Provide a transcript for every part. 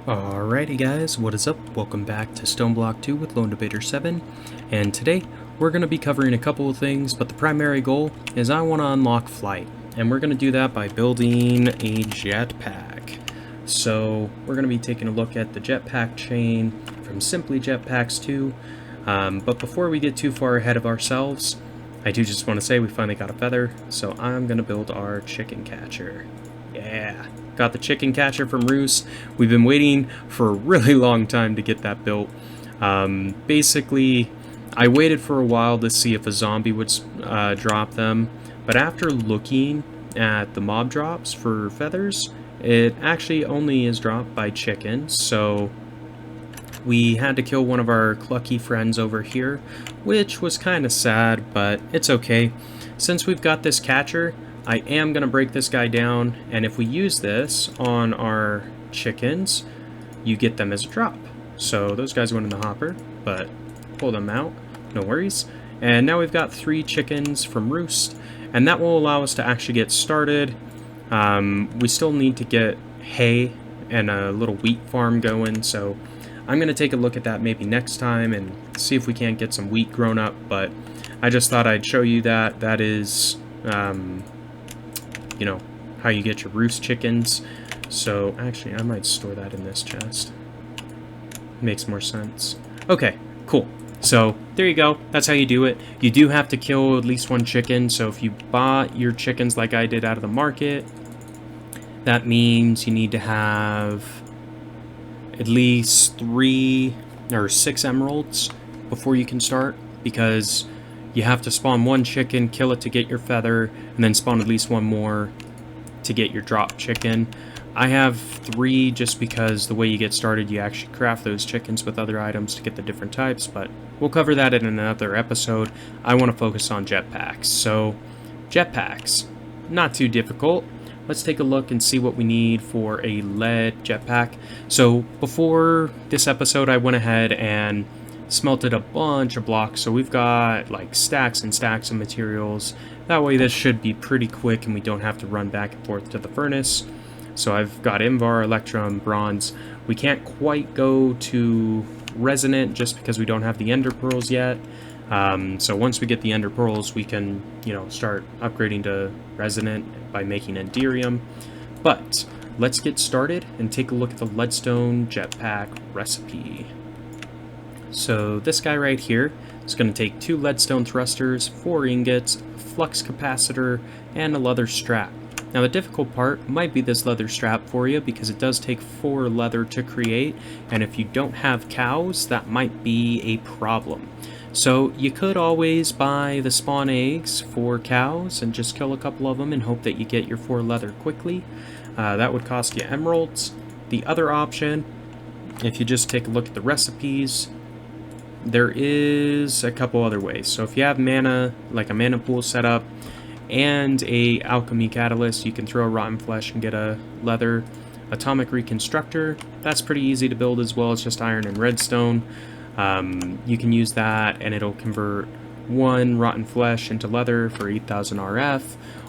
Alrighty guys, what is up? Welcome back to Stoneblock 2 with LD7, and today we're going to be covering a couple of things, but the primary goal is I want to unlock flight, and we're going to do that by building a jetpack. So we're going to be taking a look at the jetpack chain from Simply Jetpacks 2, but before we get too far ahead of ourselves, I do just want to say we finally got a feather, so I'm going to build our chicken catcher. Yeah! Got the chicken catcher from Roost. We've been waiting for a really long time to get that built. Basically, I waited for a while to see if a zombie would drop them, but after looking at the mob drops for feathers, it actually only is dropped by chickens, so we had to kill one of our clucky friends over here, which was kind of sad, but it's okay. Since we've got this catcher, I am going to break this guy down, and if we use this on our chickens, you get them as a drop. So those guys went in the hopper, but pull them out, no worries. And now we've got 3 chickens from Roost, and that will allow us to actually get started. We still need to get hay and a little wheat farm going, so I'm going to take a look at that maybe next time and see if we can't get some wheat grown up, but I just thought I'd show you that. That is you know, how you get your Roost chickens. So actually I might store that in this chest. Makes more sense. Okay, cool. So there you go. That's how you do it. You do have to kill at least 1 chicken. So if you bought your chickens like I did out of the market, that means you need to have at least 3 or 6 emeralds before you can start, because you have to spawn 1 chicken, kill it to get your feather, and then spawn at least 1 more to get your drop chicken. I have 3 just because the way you get started, you actually craft those chickens with other items to get the different types, but we'll cover that in another episode. I want to focus on jetpacks. So, jetpacks, not too difficult. Let's take a look and see what we need for a lead jetpack. So, before this episode, I went ahead and smelted a bunch of blocks, so we've got like stacks and stacks of materials. That way this should be pretty quick and we don't have to run back and forth to the furnace. So I've got Invar, Electrum, Bronze. We can't quite go to Resonant just because we don't have the Ender Pearls yet. So once we get the Ender Pearls, we can, you know, start upgrading to Resonant by making Enderium. But let's get started and take a look at the Ledstone jetpack recipe. So this guy right here is going to take 2 leadstone thrusters, 4 ingots, a flux capacitor, and a leather strap. Now the difficult part might be this leather strap for you, because it does take 4 leather to create, and if you don't have cows, that might be a problem. So you could always buy the spawn eggs for cows and just kill a couple of them and hope that you get your 4 leather quickly. That would cost you emeralds. The other option, if you just take a look at the recipes, there is a couple other ways. So if you have mana, like a mana pool set up, and a alchemy catalyst, you can throw a rotten flesh and get a leather. Atomic Reconstructor, that's pretty easy to build as well. It's just iron and redstone. You can use that and it'll convert 1 rotten flesh into leather for 8,000 RF.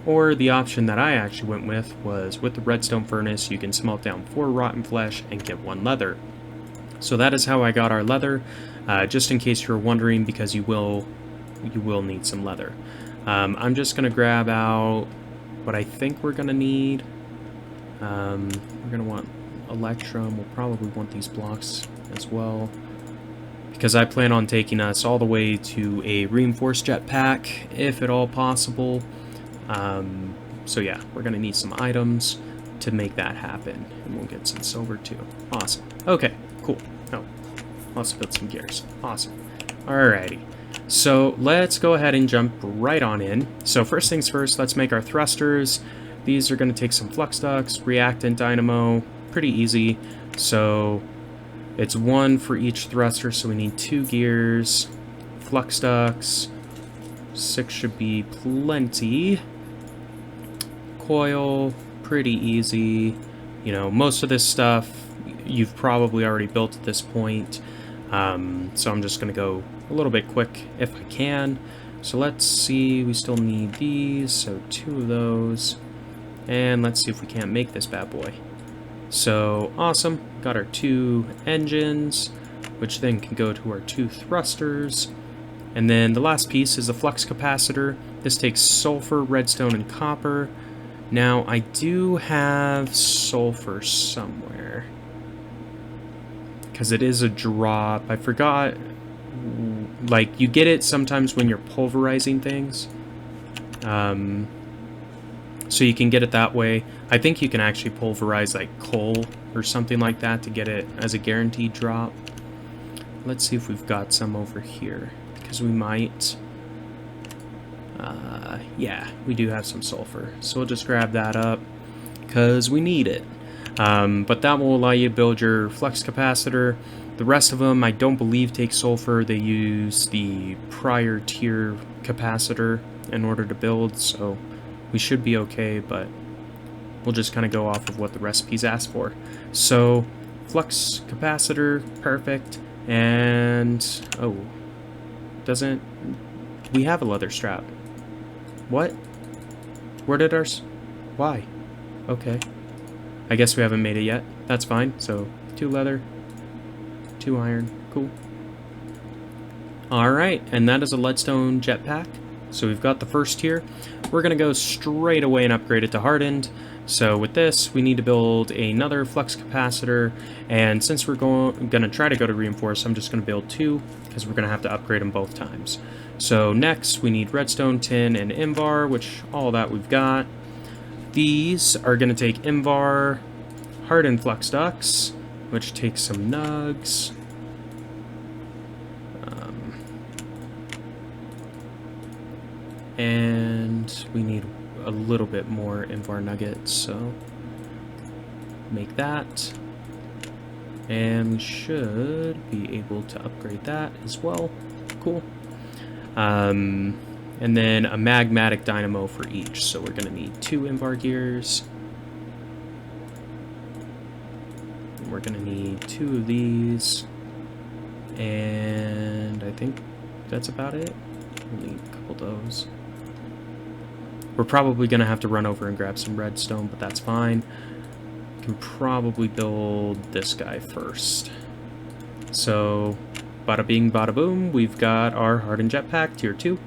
Or the option that I actually went with was with the redstone furnace, you can smelt down 4 rotten flesh and get 1 leather. So that is how I got our leather, just in case you're wondering, because you will need some leather. I'm just going to grab out what I think we're going to need. We're going to want Electrum. We'll probably want these blocks as well, because I plan on taking us all the way to a reinforced jetpack, if at all possible. So yeah, we're going to need some items to make that happen, and we'll get some silver too. Awesome. Okay, cool. Oh, also build some gears. Awesome. Alrighty. So let's go ahead and jump right on in. So first things first, let's make our thrusters. These are going to take some flux ducts, reactant dynamo, pretty easy. So it's 1 for each thruster, so we need 2 gears, flux ducts, 6 should be plenty. Coil, pretty easy. You know, most of this stuff you've probably already built at this point. So I'm just going to go a little bit quick if I can. So let's see, we still need these, so 2 of those. And let's see if we can't make this bad boy. So awesome, got our 2 engines, which then can go to our 2 thrusters. And then the last piece is the Flux Capacitor. This takes sulfur, redstone, and copper. Now I do have sulfur somewhere, because it is a drop. I forgot, like, you get it sometimes when you're pulverizing things. So you can get it that way. I think you can actually pulverize like coal or something like that to get it as a guaranteed drop. Let's see if we've got some over here, because we might. Yeah, we do have some sulfur, so we'll just grab that up because we need it. But that will allow you to build your flux capacitor. The rest of them I don't believe take sulfur. They use the prior tier capacitor in order to build, so we should be okay, but we'll just kind of go off of what the recipes ask for. So flux capacitor, perfect. And oh, doesn't we have a leather strap? What? Where did ours? Why? Okay, I guess we haven't made it yet. That's fine. So 2 leather, 2 iron, cool. Alright, and that is a Ledstone jetpack. So we've got the first tier. We're gonna go straight away and upgrade it to hardened. So with this, we need to build another flux capacitor, and since we're gonna try to go to reinforce, I'm just gonna build 2, because we're gonna have to upgrade them both times. So next, we need redstone, tin, and invar, which all that we've got. These are gonna take invar, hardened flux ducts, which takes some nugs. And we need a little bit more invar nuggets, so make that. And we should be able to upgrade that as well. Cool. And then a Magmatic Dynamo for each, so we're going to need 2 invar gears. We're going to need 2 of these. And I think that's about it. We'll need a couple of those. We're probably going to have to run over and grab some redstone, but that's fine. Can probably build this guy first. So, bada bing, bada boom, we've got our hardened jetpack, tier 2.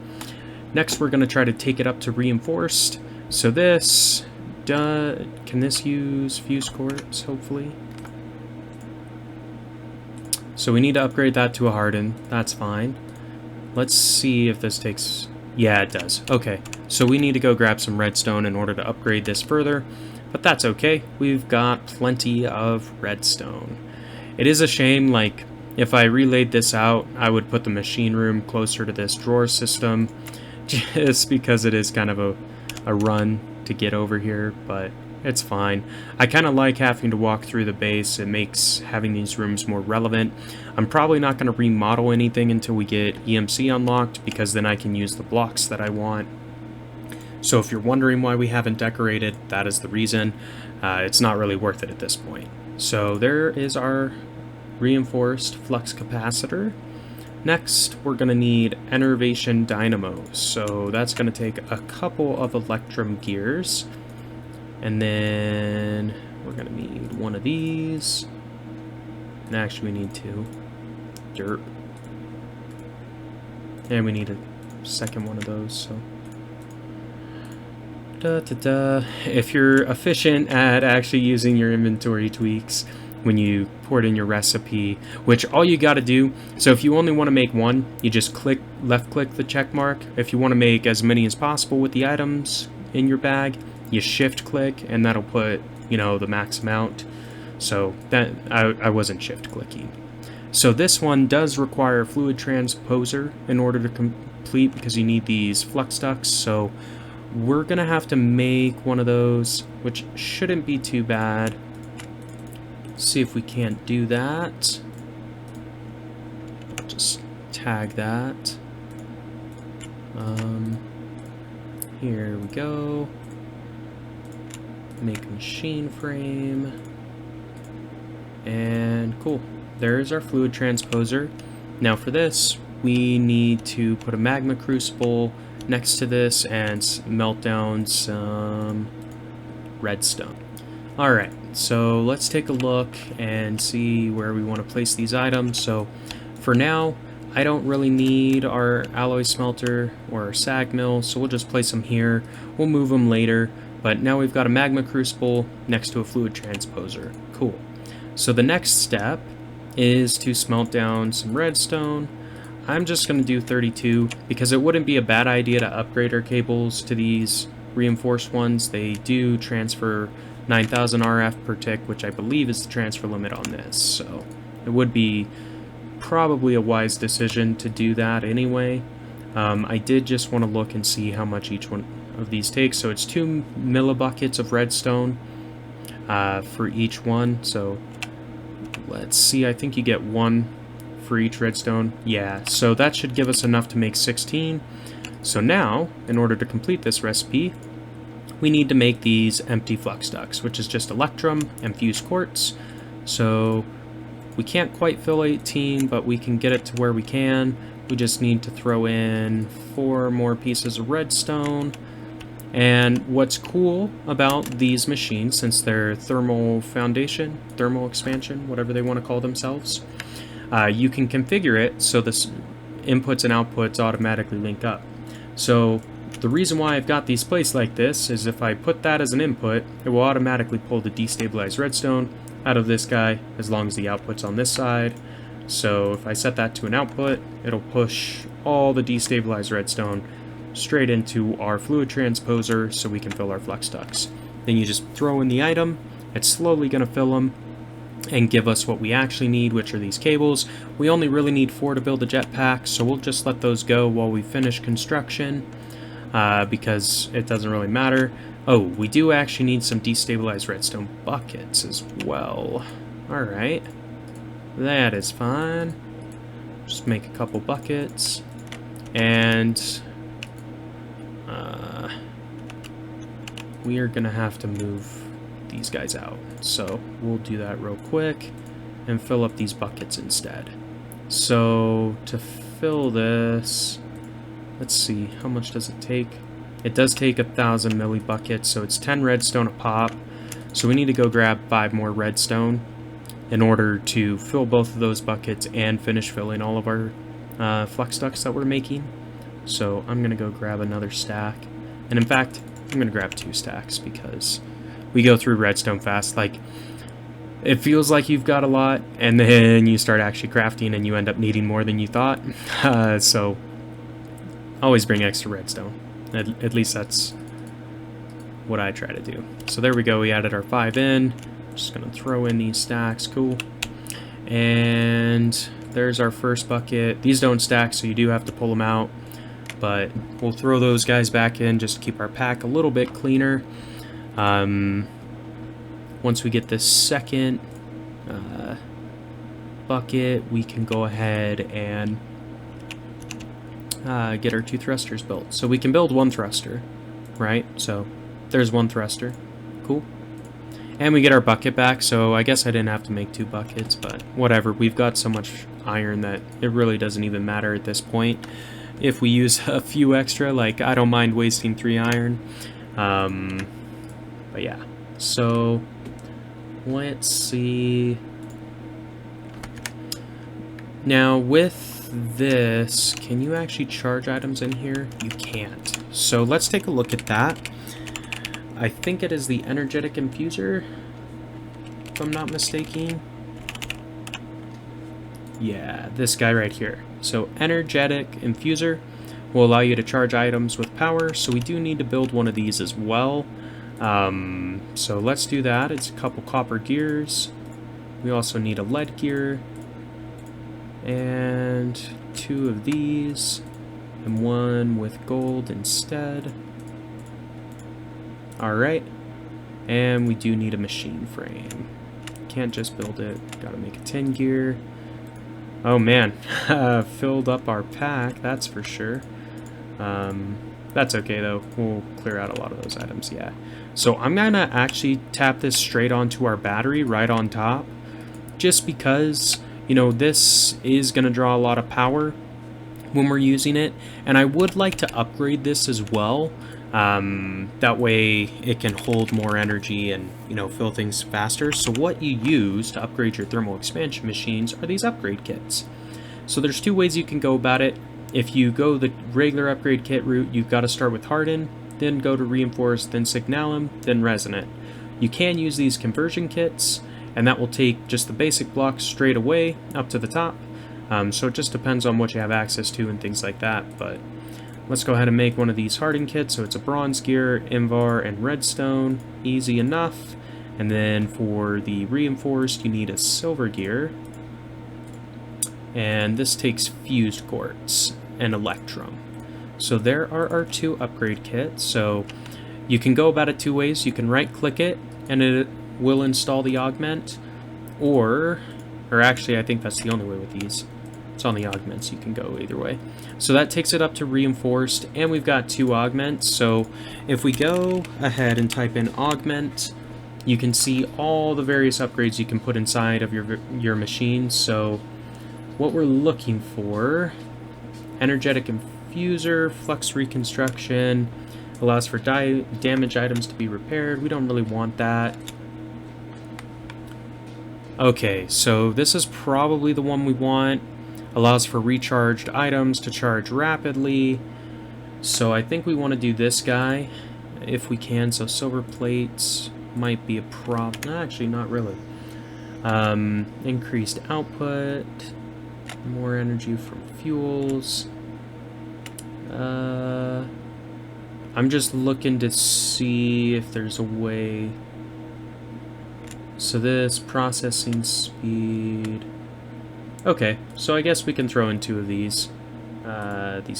Next, we're going to try to take it up to reinforced. So this, can this use fuse cores, hopefully? So we need to upgrade that to a hardened, that's fine. Let's see if this takes... Yeah, it does. Okay, so we need to go grab some redstone in order to upgrade this further, but that's okay. We've got plenty of redstone. It is a shame, like, if I relayed this out, I would put the machine room closer to this drawer system, just because it is kind of a run to get over here, but it's fine. I kind of like having to walk through the base. It makes having these rooms more relevant. I'm probably not going to remodel anything until we get EMC unlocked, because then I can use the blocks that I want. So if you're wondering why we haven't decorated, that is the reason. It's not really worth it at this point. So there is our reinforced flux capacitor. Next, we're going to need Enervation Dynamo. So that's going to take a couple of Electrum gears. And then we're going to need 1 of these. And actually we need 2. Dirt. And we need a second one of those, so. If you're efficient at actually using your inventory tweaks when you port in your recipe, which all you got to do, so if you only want to make 1, you just left click the check mark. If you want to make as many as possible with the items in your bag, you shift click, and that'll put, you know, the max amount. So that I wasn't shift clicking. So this one does require fluid transposer in order to complete, because you need these flux ducts. So we're gonna have to make one of those, which shouldn't be too bad. See if we can't do that. I'll just tag that. Here we go. Make a machine frame. And cool. There's our fluid transposer. Now for this, we need to put a magma crucible next to this and melt down some redstone. Alright, so let's take a look and see where we want to place these items. So for now, I don't really need our alloy smelter or our sag mill, so we'll just place them here. We'll move them later, but now we've got a magma crucible next to a fluid transposer. Cool. So the next step is to smelt down some redstone. I'm just going to do 32 because it wouldn't be a bad idea to upgrade our cables to these reinforced ones. They do transfer 9,000 RF per tick, which I believe is the transfer limit on this, so it would be probably a wise decision to do that anyway. I did just want to look and see how much each one of these takes. So it's 2 millibuckets of redstone for each one. So let's see, I think you get 1 for each redstone. Yeah, so that should give us enough to make 16. So now, in order to complete this recipe, we need to make these empty flux ducts, which is just electrum and fused quartz. So we can't quite fill 18, but we can get it to where we can. We just need to throw in 4 more pieces of redstone. And what's cool about these machines, since they're thermal foundation, thermal expansion, whatever they want to call themselves, you can configure it so the inputs and outputs automatically link up. So the reason why I've got these placed like this is if I put that as an input, it will automatically pull the destabilized redstone out of this guy as long as the output's on this side. So if I set that to an output, it'll push all the destabilized redstone straight into our fluid transposer so we can fill our flux ducts. Then you just throw in the item, it's slowly going to fill them and give us what we actually need, which are these cables. We only really need 4 to build a jetpack, so we'll just let those go while we finish construction. Because it doesn't really matter. Oh, we do actually need some destabilized redstone buckets as well. Alright. That is fine. Just make a couple buckets. And we are going to have to move these guys out. So we'll do that real quick and fill up these buckets instead. So to fill this... let's see, how much does it take? It does take 1,000 millibuckets, so it's 10 redstone a pop. So we need to go grab 5 more redstone in order to fill both of those buckets and finish filling all of our flux ducts that we're making. So I'm going to go grab another stack. And in fact, I'm going to grab 2 stacks because we go through redstone fast. Like, it feels like you've got a lot, and then you start actually crafting and you end up needing more than you thought. So always bring extra redstone. At least that's what I try to do. So there we go, we added our 5 in. Just gonna throw in these stacks, cool. And there's our first bucket. These don't stack, so you do have to pull them out. But we'll throw those guys back in just to keep our pack a little bit cleaner. Once we get this second bucket, we can go ahead and get our 2 thrusters built. So we can build 1 thruster, right? So there's 1 thruster. Cool. And we get our bucket back, so I guess I didn't have to make 2 buckets, but whatever. We've got so much iron that it really doesn't even matter at this point. If we use a few extra, like, I don't mind wasting 3 iron. But yeah. So let's see. Now with this, can you actually charge items in here? You can't. So let's take a look at that. I think it is the energetic infuser, if I'm not mistaken. Yeah, this guy right here. So energetic infuser will allow you to charge items with power, so we do need to build one of these as well. So let's do that. It's a couple copper gears. We also need a lead gear and 2 of these and 1 with gold instead. Alright, and we do need a machine frame. Can't just build it, gotta make a 10 gear. Oh man, filled up our pack, that's for sure. That's okay though, we'll clear out a lot of those items, yeah. So I'm gonna actually tap this straight onto our battery right on top, just because, you know, this is gonna draw a lot of power when we're using it, and I would like to upgrade this as well. That way it can hold more energy and, you know, fill things faster. So what you use to upgrade your thermal expansion machines are these upgrade kits. So there's two ways you can go about it. If you go the regular upgrade kit route, you've got to start with harden, then go to reinforce, then signalum, then resonant. You can use these conversion kits, and that will take just the basic blocks straight away up to the top. So it just depends on what you have access to and things like that. But let's go ahead and make one of these harden kits. So it's a bronze gear, invar, and redstone. Easy enough. And then for the reinforced, you need a silver gear. And this takes fused quartz and electrum. So there are our two upgrade kits. So you can go about it two ways. You can right click it and it will install the augment, or actually I think that's the only way with these. It's on the augments, you can go either way. So that takes it up to reinforced, and we've got two augments. So if we go ahead and type in augment, you can see all the various upgrades you can put inside of your machine. So what we're looking for: energetic infuser, flux reconstruction, allows for damaged items to be repaired. We don't really want that. Okay, so this is probably the one we want. Allows for recharged items to charge rapidly. So I think we want to do this guy if we can. So silver plates might be a problem. Actually, not really. Increased output, more energy from fuels. I'm just looking to see if there's a way. So this processing speed. Okay, so I guess we can throw in two of these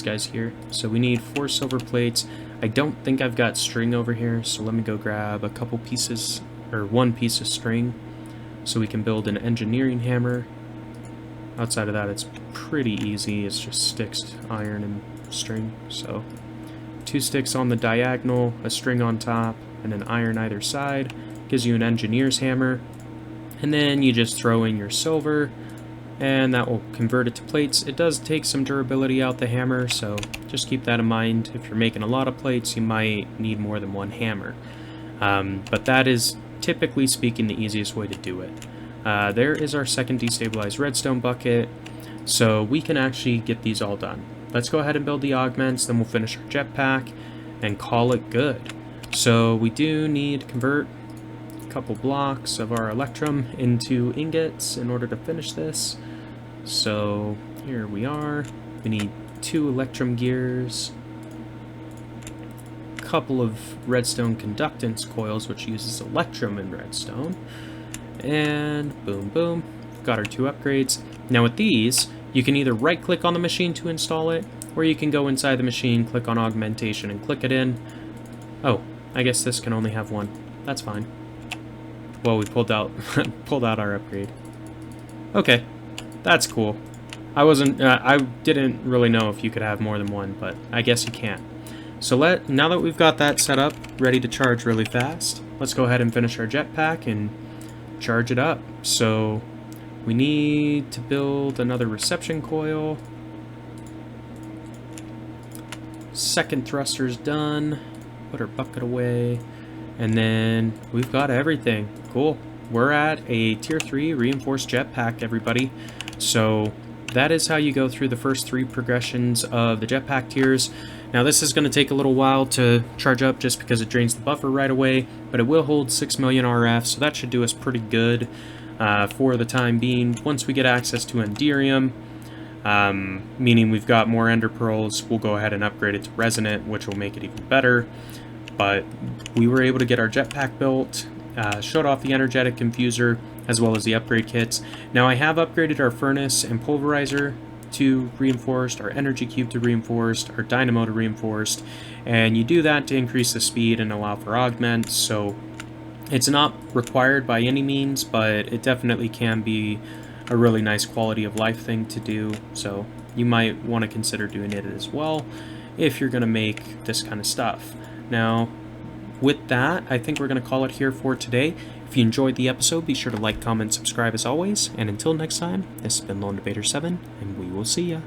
guys here. So we need 4 silver plates. I don't think I've got string over here, so let me go grab a couple pieces, or 1 piece of string, so we can build an engineering hammer. Outside of that, it's pretty easy. It's just sticks, iron, and string. So 2 sticks on the diagonal, a string on top, and an iron either side. Gives you an engineer's hammer. And then you just throw in your silver, and that will convert it to plates. It does take some durability out the hammer, so just keep that in mind. If you're making a lot of plates, you might need more than 1 hammer. But that is, typically speaking, the easiest way to do it. There is our second destabilized redstone bucket, so we can actually get these all done. Let's go ahead and build the augments, then we'll finish our jetpack and call it good. So we do need to convert a couple blocks of our electrum into ingots in order to finish this. So here we are. We need 2 electrum gears, a couple of redstone conductance coils, which uses electrum and redstone, and boom boom, got our 2 upgrades. Now with these, you can either right click on the machine to install it, or you can go inside the machine, click on augmentation, and click it in. Oh, I guess this can only have 1. That's fine. Well, we pulled out our upgrade. Okay, that's cool. I didn't really know if you could have more than 1, but I guess you can. So now that we've got that set up, ready to charge really fast, let's go ahead and finish our jetpack and charge it up. So we need to build another reception coil. Second thruster's done. Put our bucket away. And then we've got everything. Cool. We're at a tier 3 reinforced jetpack, everybody. So that is how you go through the first 3 progressions of the jetpack tiers. Now this is going to take a little while to charge up just because it drains the buffer right away, but it will hold 6 million RF, so that should do us pretty good for the time being. Once we get access to Enderium, meaning we've got more Ender Pearls, we'll go ahead and upgrade it to Resonant, which will make it even better. But we were able to get our jetpack built, showed off the energetic infuser, as well as the upgrade kits. Now I have upgraded our furnace and pulverizer to reinforced, our energy cube to reinforced, our dynamo to reinforced, and you do that to increase the speed and allow for augments. So it's not required by any means, but it definitely can be a really nice quality of life thing to do. So you might want to consider doing it as well if you're going to make this kind of stuff. Now, with that, I think we're going to call it here for today. If you enjoyed the episode, be sure to like, comment, subscribe as always. And until next time, this has been LD7, and we will see ya.